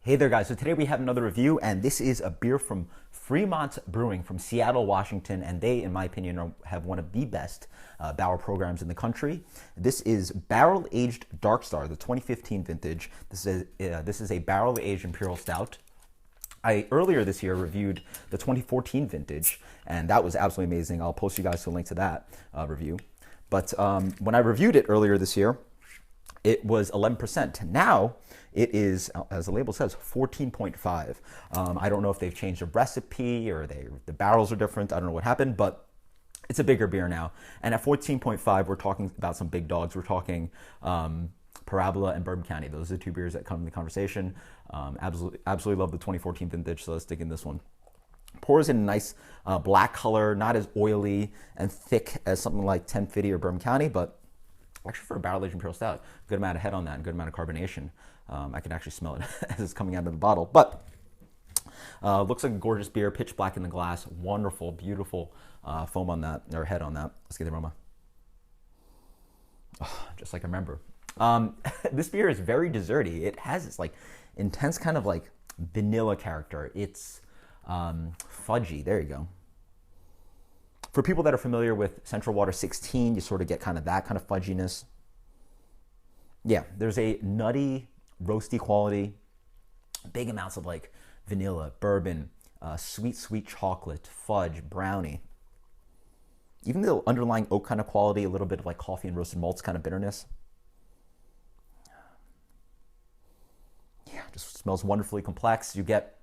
Hey there guys, so today we have another review and this is a beer from Fremont Brewing from Seattle, Washington, and they, in my opinion, have one of the best barrel programs in the country. This is Barrel Aged Dark Star, the 2015 vintage. This is a barrel aged Imperial Stout. I earlier this year reviewed the 2014 vintage and that was absolutely amazing. I'll post you guys a link to that review. But when I reviewed it earlier this year, it was 11%. Now it is, as the label says, 14.5. I don't know if they've changed the recipe or the barrels are different. I don't know what happened, but it's a bigger beer now. And at 14.5, we're talking about some big dogs. We're talking Parabola and Bourbon County. Those are the two beers that come in the conversation. Absolutely love the 2014 vintage, so let's dig in this one. Pours in a nice black color, not as oily and thick as something like 1050 or Bourbon County, but actually for a barrel-aged Imperial Stout, good amount of head on that and good amount of carbonation. I can actually smell it as it's coming out of the bottle. But looks like a gorgeous beer, pitch black in the glass. Wonderful, beautiful foam on that, or head on that. Let's get the aroma. Oh, just like I remember. This beer is very desserty. It has this like intense kind of like vanilla character. It's fudgy. There you go. For people that are familiar with Central Water 16, you sort of get kind of that kind of fudginess. Yeah, there's a nutty, roasty quality, big amounts of like vanilla, bourbon, sweet chocolate, fudge, brownie. Even the underlying oak kind of quality, a little bit of like coffee and roasted malts kind of bitterness. Yeah, just smells wonderfully complex. You get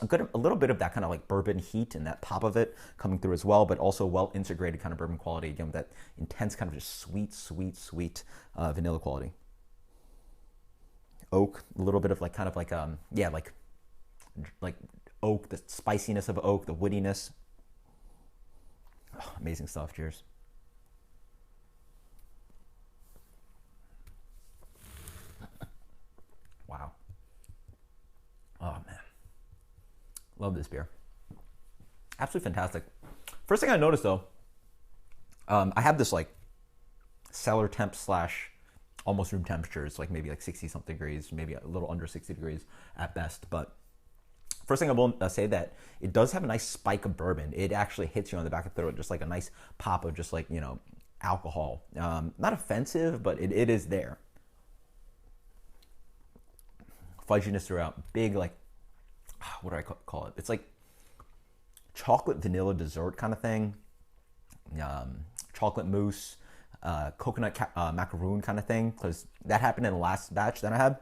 a little bit of that kind of like bourbon heat and that pop of it coming through as well, but also well integrated kind of bourbon quality, again, with that intense kind of just sweet vanilla quality. Oak, a little bit of like kind of like yeah, like oak, the spiciness of oak, the woodiness. Oh, amazing stuff. Cheers. Wow. Oh man, love this beer. Absolutely fantastic. First thing I noticed though, I have this like cellar temp slash almost room temperature. It's like maybe like 60 something degrees, maybe a little under 60 degrees at best. But first thing I will say that it does have a nice spike of bourbon. It actually hits you on the back of the throat, just like a nice pop of just like, you know, alcohol. Not offensive, but it is there. Fudginess throughout. Big like, what do I call it? It's like chocolate vanilla dessert kind of thing. Chocolate mousse, coconut macaroon kind of thing, because that happened in the last batch that I had.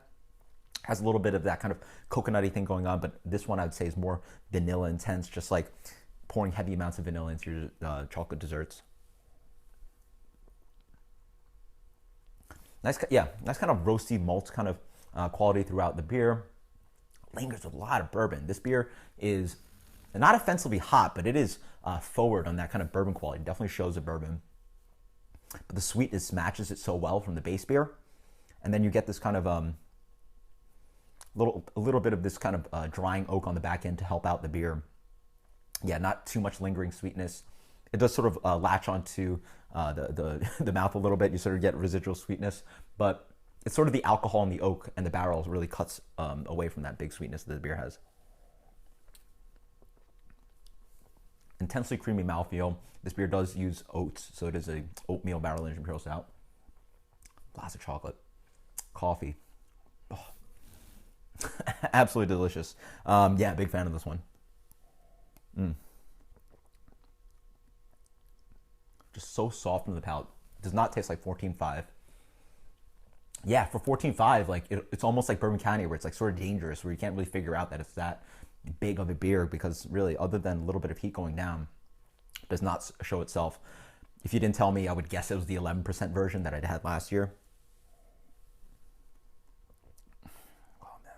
Has a little bit of that kind of coconutty thing going on, but this one I would say is more vanilla intense, just like pouring heavy amounts of vanilla into your chocolate desserts. Nice, yeah, nice kind of roasty malt kind of quality throughout the beer. Lingers with a lot of bourbon. This beer is not offensively hot, but it is forward on that kind of bourbon quality. It definitely shows the bourbon. But the sweetness matches it so well from the base beer. And then you get this kind of a little bit of this kind of drying oak on the back end to help out the beer. Yeah, not too much lingering sweetness. It does sort of latch onto the mouth a little bit. You sort of get residual sweetness, but it's sort of the alcohol in the oak and the barrels really cuts away from that big sweetness that the beer has. Intensely creamy mouthfeel. This beer does use oats, so it is a oatmeal barrel-aged Imperial Stout. Lots of chocolate, coffee. Oh. Absolutely delicious. Yeah, big fan of this one. Just so soft in the palate. Does not taste like 14.5. Yeah, for 14.5, like it's almost like Bourbon County, where it's like sort of dangerous, where you can't really figure out that it's that big of a beer, because really, other than a little bit of heat going down, it does not show itself. If you didn't tell me, I would guess it was the 11% version that I'd had last year. Oh man.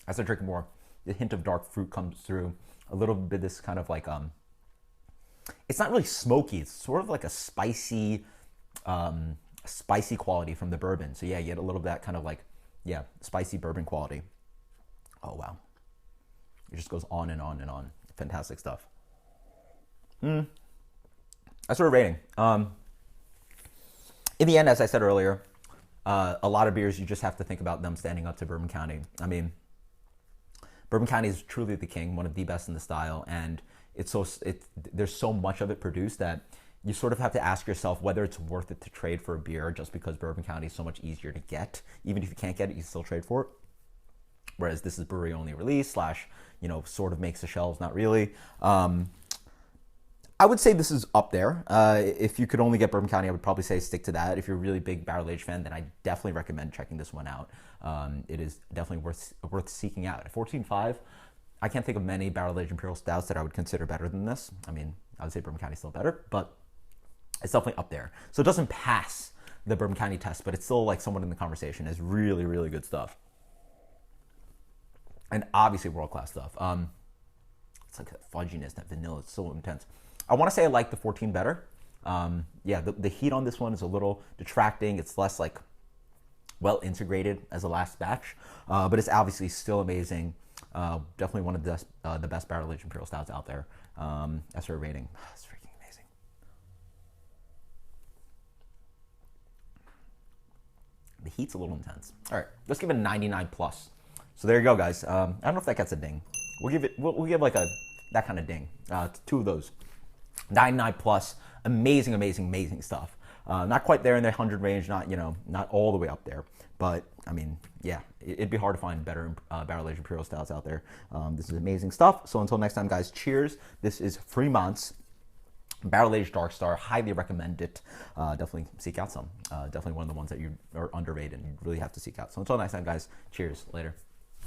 As I drink more, the hint of dark fruit comes through. A little bit of this kind of like, it's not really smoky. It's sort of like a spicy quality from the bourbon. So yeah, you get a little bit of that kind of like, yeah, spicy bourbon quality. Oh wow. It just goes on and on and on. Fantastic stuff. That's sort of rating. In the end, as I said earlier, a lot of beers, you just have to think about them standing up to Bourbon County. I mean, Bourbon County is truly the king, one of the best in the style, and there's so much of it produced that you sort of have to ask yourself whether it's worth it to trade for a beer just because Bourbon County is so much easier to get. Even if you can't get it, you still trade for it. Whereas this is brewery only release / sort of makes the shelves, not really. I would say this is up there. If you could only get Bourbon County, I would probably say stick to that. If you're a really big barrel aged fan, then I definitely recommend checking this one out. It is definitely worth seeking out. At 14.5, I can't think of many barrel aged Imperial Stouts that I would consider better than this. I mean, I would say Bourbon County is still better, but it's definitely up there. So it doesn't pass the Bourbon County test, but it's still like somewhat in the conversation. It's really, really good stuff. And obviously world-class stuff. It's like that fudginess, that vanilla, it's so intense. I want to say I like the 14 better. The heat on this one is a little detracting. It's less like well integrated as the last batch, but it's obviously still amazing. Definitely one of the best barrel-aged Imperial Stouts out there. As for a rating, it's freaking amazing. The heat's a little intense. All right, let's give it a 99 plus. So there you go, guys. I don't know if that gets a ding. We'll give like that kind of ding. 2 of those. 99 plus. Amazing, amazing, amazing stuff. Not quite there in the 100 range. Not all the way up there. But I mean, yeah, it'd be hard to find better barrel-aged Imperial Stouts out there. This is amazing stuff. So until next time, guys, cheers. This is Fremont's Barrel-Aged Dark Star. Highly recommend it. Definitely seek out some. Definitely one of the ones that you are underrated and you really have to seek out. So until next time, guys, cheers. Later.